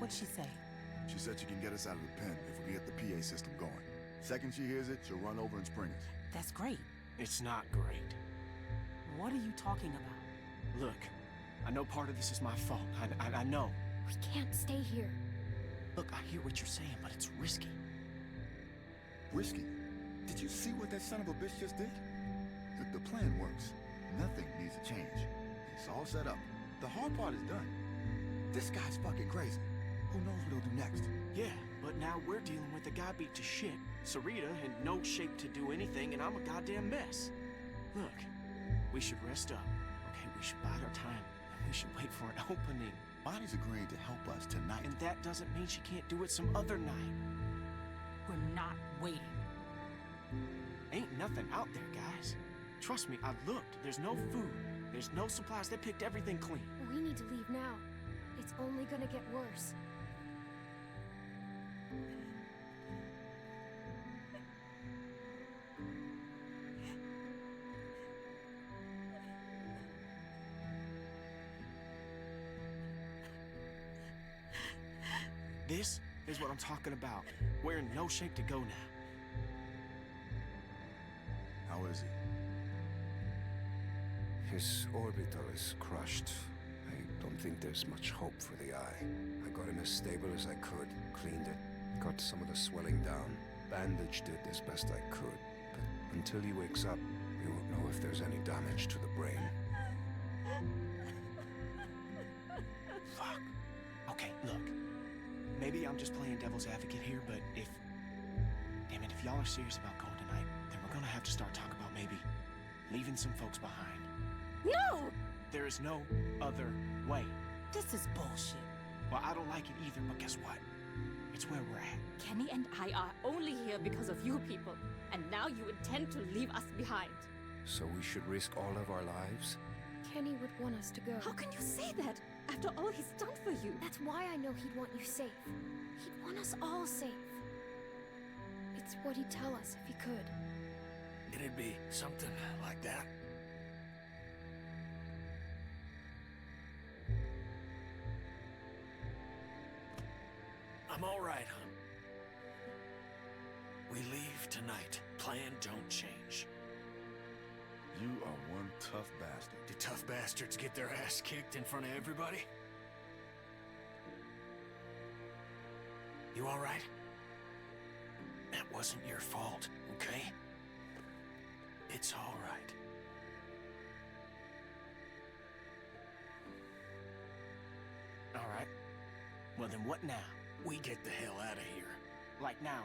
What'd she say? She said she can get us out of the pen if we can get the PA system going. Second she hears it, she'll run over and spring us. That's great. It's not great. What are you talking about? Look, I know part of this is my fault. I know. We can't stay here. Look, I hear what you're saying, but it's risky. Risky? Did you see what that son of a bitch just did? The plan works. Nothing needs to change. It's all set up. The hard part is done. This guy's fucking crazy. Who knows what he'll do next? Yeah, but now we're dealing with a guy beat to shit, Sarita in no shape to do anything, and I'm a goddamn mess. Look, we should rest up, okay? We should bide our time, and we should wait for an opening. Bonnie's agreeing to help us tonight. And that doesn't mean she can't do it some other night. We're not waiting. Ain't nothing out there, guys. Trust me, I looked. There's no food. There's no supplies. They picked everything clean. We need to leave now. It's only gonna get worse. This is what I'm talking about. We're in no shape to go now. How is he? His orbital is crushed. I don't think there's much hope for the eye. I got him as stable as I could, cleaned it, got some of the swelling down, bandaged it as best I could. But until he wakes up, we won't know if there's any damage to the brain. Fuck. Okay, look. Maybe I'm just playing devil's advocate here, but if... Damn it, if y'all are serious about going tonight, then we're gonna have to start talking about maybe leaving some folks behind. No! There is no other way. This is bullshit. Well, I don't like it either, but guess what? It's where we're at. Kenny and I are only here because of you people, and now you intend to leave us behind. So we should risk all of our lives? Kenny would want us to go. How can you say that, after all he's done for you? That's why I know he'd want you safe. He'd want us all safe. It's what he'd tell us if he could. It'd be something like that. I'm all right, hon. We leave tonight. Plan don't change. You are one tough bastard. Do tough bastards get their ass kicked in front of everybody? You all right? That wasn't your fault, okay? It's all right. All right. Well, then what now? We get the hell out of here. Like now.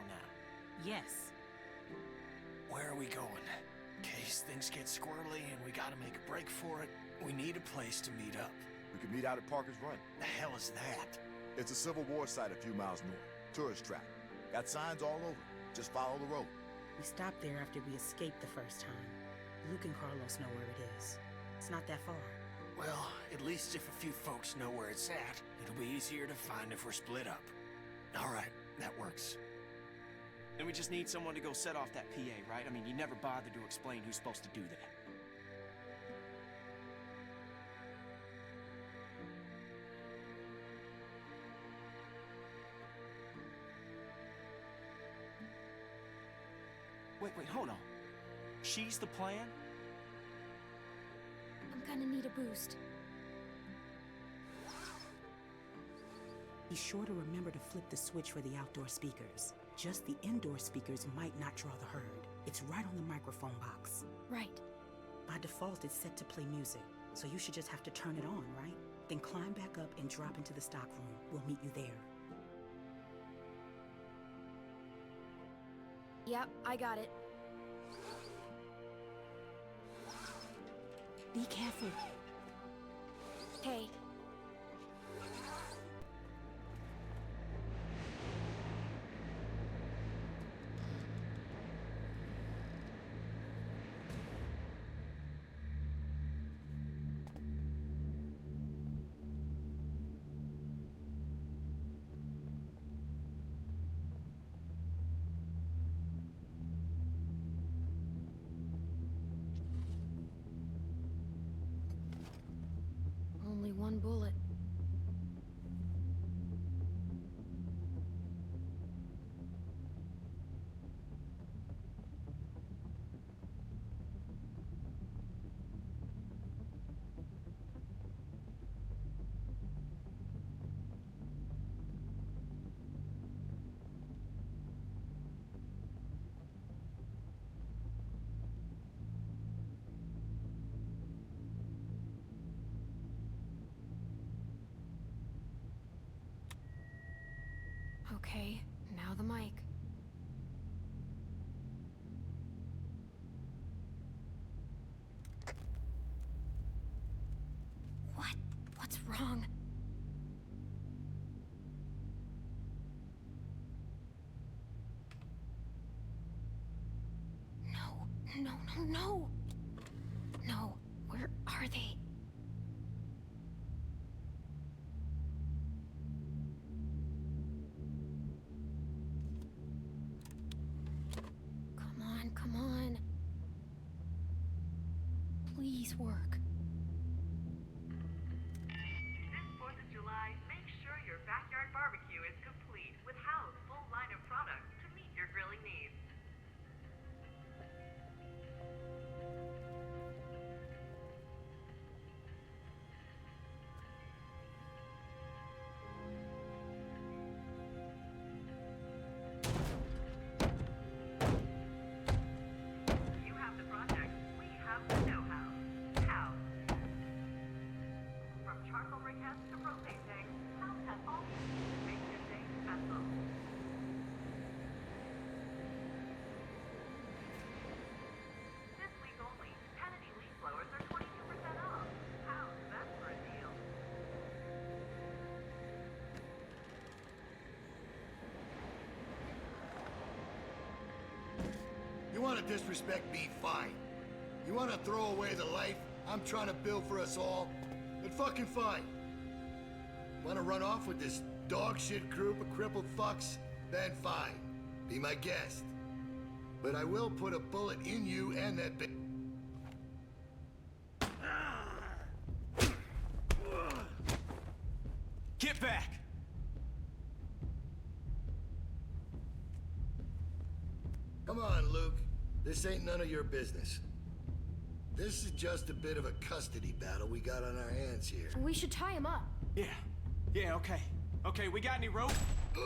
Yes. Where are we going? In case things get squirrely and we gotta make a break for it, we need a place to meet up. We could meet out at Parker's Run. The hell is that? It's a Civil War site a few miles north. Tourist trap. Got signs all over. Just follow the road. We stopped there after we escaped the first time. Luke and Carlos know where it is. It's not that far. Well, at least if a few folks know where it's at, it'll be easier to find if we're split up. All right, that works. Then we just need someone to go set off that PA, right? I mean, you never bothered to explain who's supposed to do that. Wait, hold on. She's the plan? I'm gonna need a boost. Be sure to remember to flip the switch for the outdoor speakers. Just the indoor speakers might not draw the herd. It's right on the microphone box. Right. By default, it's set to play music, so you should just have to turn it on, right? Then climb back up and drop into the stock room. We'll meet you there. Yep, I got it. Be careful. Hey. Only one Okay, now the mic. What? What's wrong? No, no, no, no! No, where are they? Come on, come on. Please work. This 4th of July, make sure your backyard barbecue is complete with Hal's full line of products to meet your grilling needs. You have the project, we have the know-how. Hal. From charcoal briquettes to propane tanks, Hal has all you need to make your day special. This week only, Kennedy leaf blowers are 22% off. Hal's best for a deal. You want to disrespect me, fine. You want to throw away the life I'm trying to build for us all? Then fucking fine. Want to run off with this dog shit group of crippled fucks? Then fine. Be my guest. But I will put a bullet in you and that bitch. Get back! Come on, Luke. This ain't none of your business. This is just a bit of a custody battle we got on our hands here. We should tie him up. Yeah, okay. Okay, we got any rope? Ugh.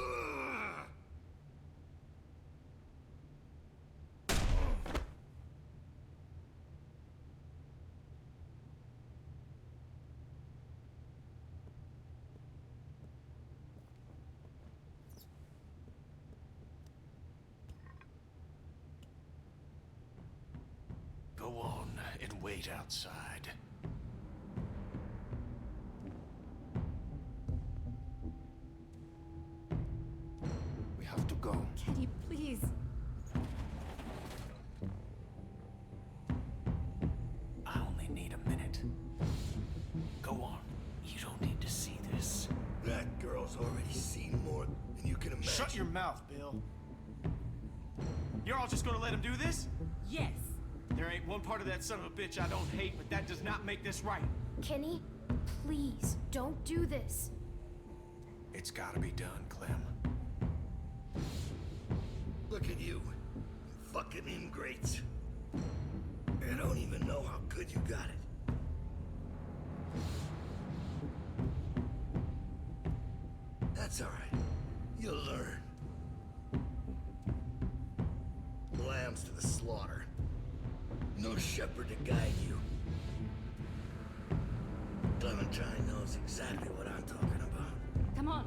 Go on and wait outside. We have to go. Kenny, please. I only need a minute. Go on. You don't need to see this. That girl's already seen more than you can imagine. Shut your mouth, Bill. You're all just gonna let him do this? Yes. There ain't one part of that son of a bitch I don't hate, but that does not make this right. Kenny, please, don't do this. It's gotta be done, Clem. Look at you, fucking ingrates. I don't even know how good you got it. That's all right. You'll learn. Lambs to the slaughter. No shepherd to guide you. Clementine knows exactly what I'm talking about. Come on.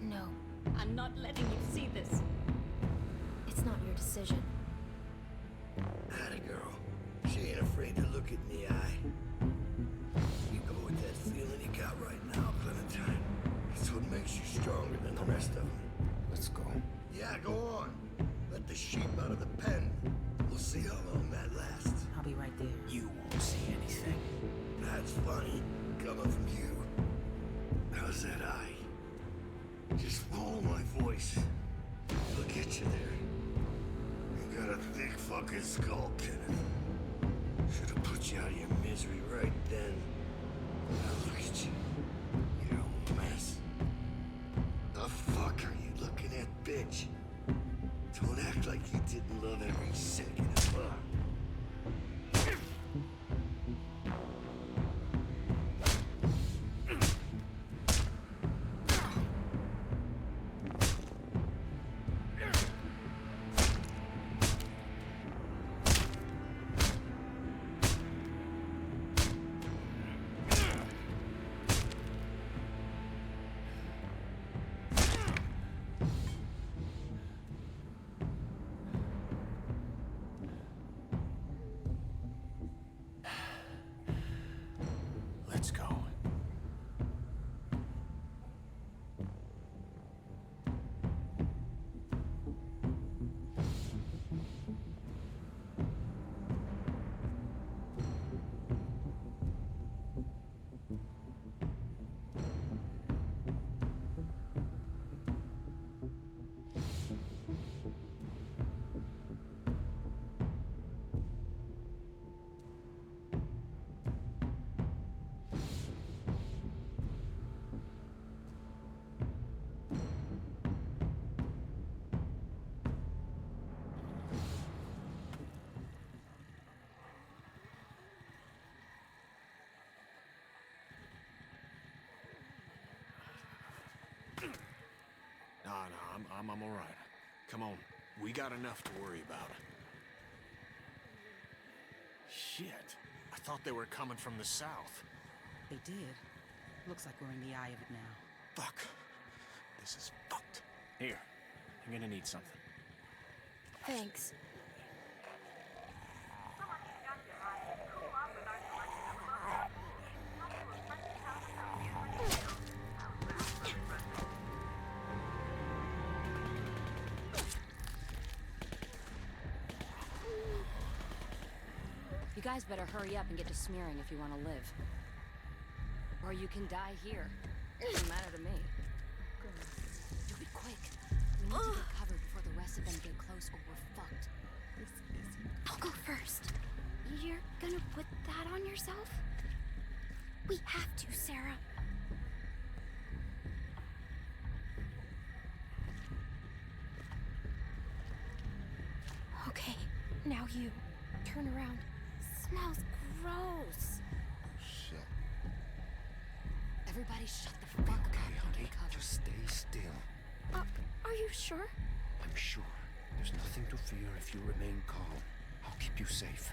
No, I'm not letting you see this. it's not your decision. Atta girl. She ain't afraid to look it in the eye. You go with that feeling you got right now, Clementine. It's what makes you stronger than the rest of them. Let's go. Yeah, go on. Let the sheep out of the pen. We'll see how long that lasts. I'll be right there. You won't see anything. That's funny, coming from you. How's that eye? Just follow my voice. I'll get you there. You got a thick fucking skull, Kenneth. Should have put you out of your misery right then. Now look at you. You're a mess. The fuck are you looking at, bitch? Don't act like you didn't love every second of her. I'm all right. Come on, we got enough to worry about. Shit, I thought they were coming from the south. They did. Looks like we're in the eye of it now. Fuck. This is fucked. Here, you're gonna need something. Thanks. You guys better hurry up and get to smearing if you want to live. Or you can die here. Doesn't matter to me. Do it quick. We need to get covered before the rest of them get close or we're fucked. I'll go first. You're gonna put that on yourself? We have to, Sarah. Okay, now you. Turn around. Smells gross. Shit. Everybody shut the fuck up and Honey, get covered. just stay still. Are you sure? I'm sure. There's nothing to fear if you remain calm. I'll keep you safe.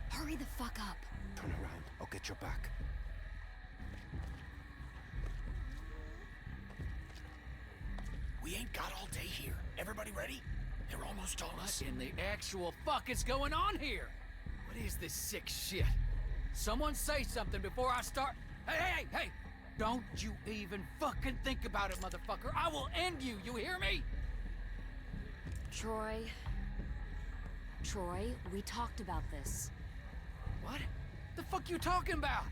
Hurry the fuck up. Turn around. I'll get your back. We ain't got all day here. Everybody ready? They're almost on us. What in the actual fuck is going on here? What is this sick shit? Someone say something before I start. Hey! Don't you even fucking think about it, motherfucker. I will end you, you hear me? Troy, we talked about this. What? The fuck you talking about?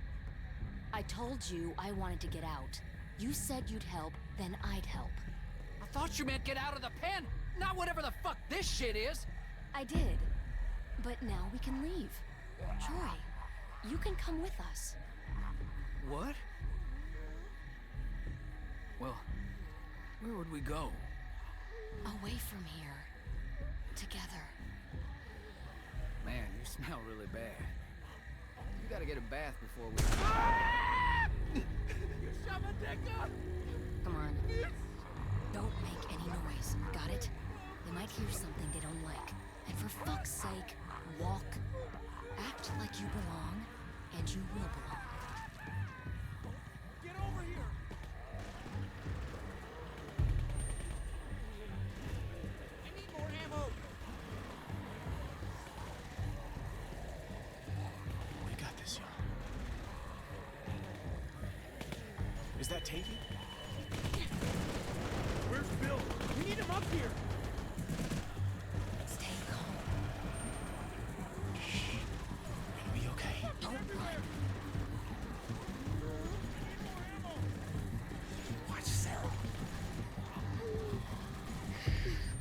I told you I wanted to get out. You said you'd help, then I'd help. I thought you meant get out of the pen, not whatever the fuck this shit is. I did. But now we can leave. Troy, you can come with us. What? Well, where would we go? Away from here. Together. Man, you smell really bad. You gotta get a bath before we... You shove a dick up! Come on. Don't make any noise, got it? They might hear something they don't like. And for fuck's sake, walk. Act like you belong, and you will belong. Get over here! I need more ammo! We got this, y'all. Is that Tavy? Where's Bill? We need him up here! Stay calm. It'll be okay. Don't run. Watch Sarah.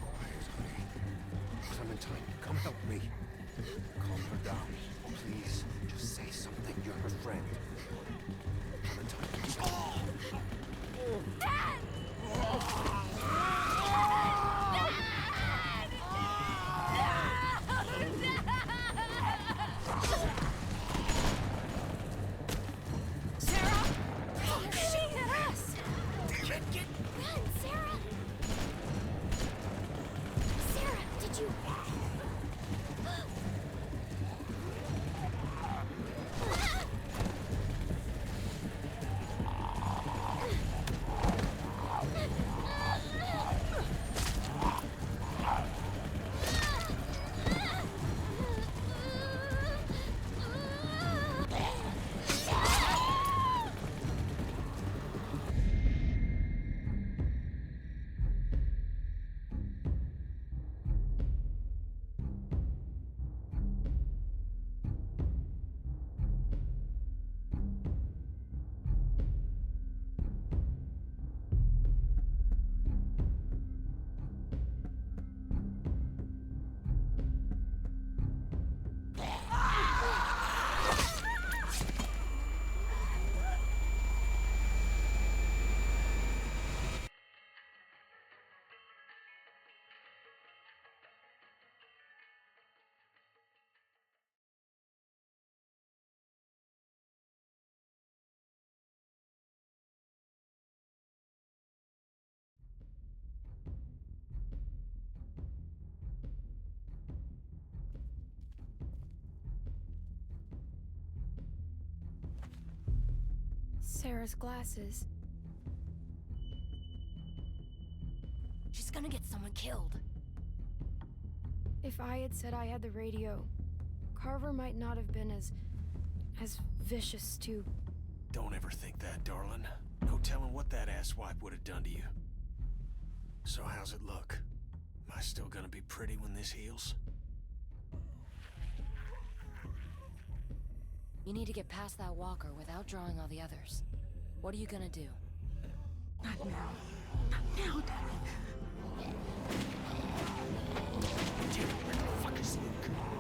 Quiet, honey. Clementine, come help me. Calm her down. Please, just say something. You're her friend. Clementine. Dad! No! Sarah's glasses. She's gonna get someone killed. If I had said I had the radio, Carver might not have been as vicious too. Don't ever think that, darling. No telling what that asswipe would have done to you. So how's it look? Am I still gonna be pretty when this heals? You need to get past that walker without drawing all the others. What are you gonna do? Not now. Not now, Daddy. Dude, where the fuck is Luke?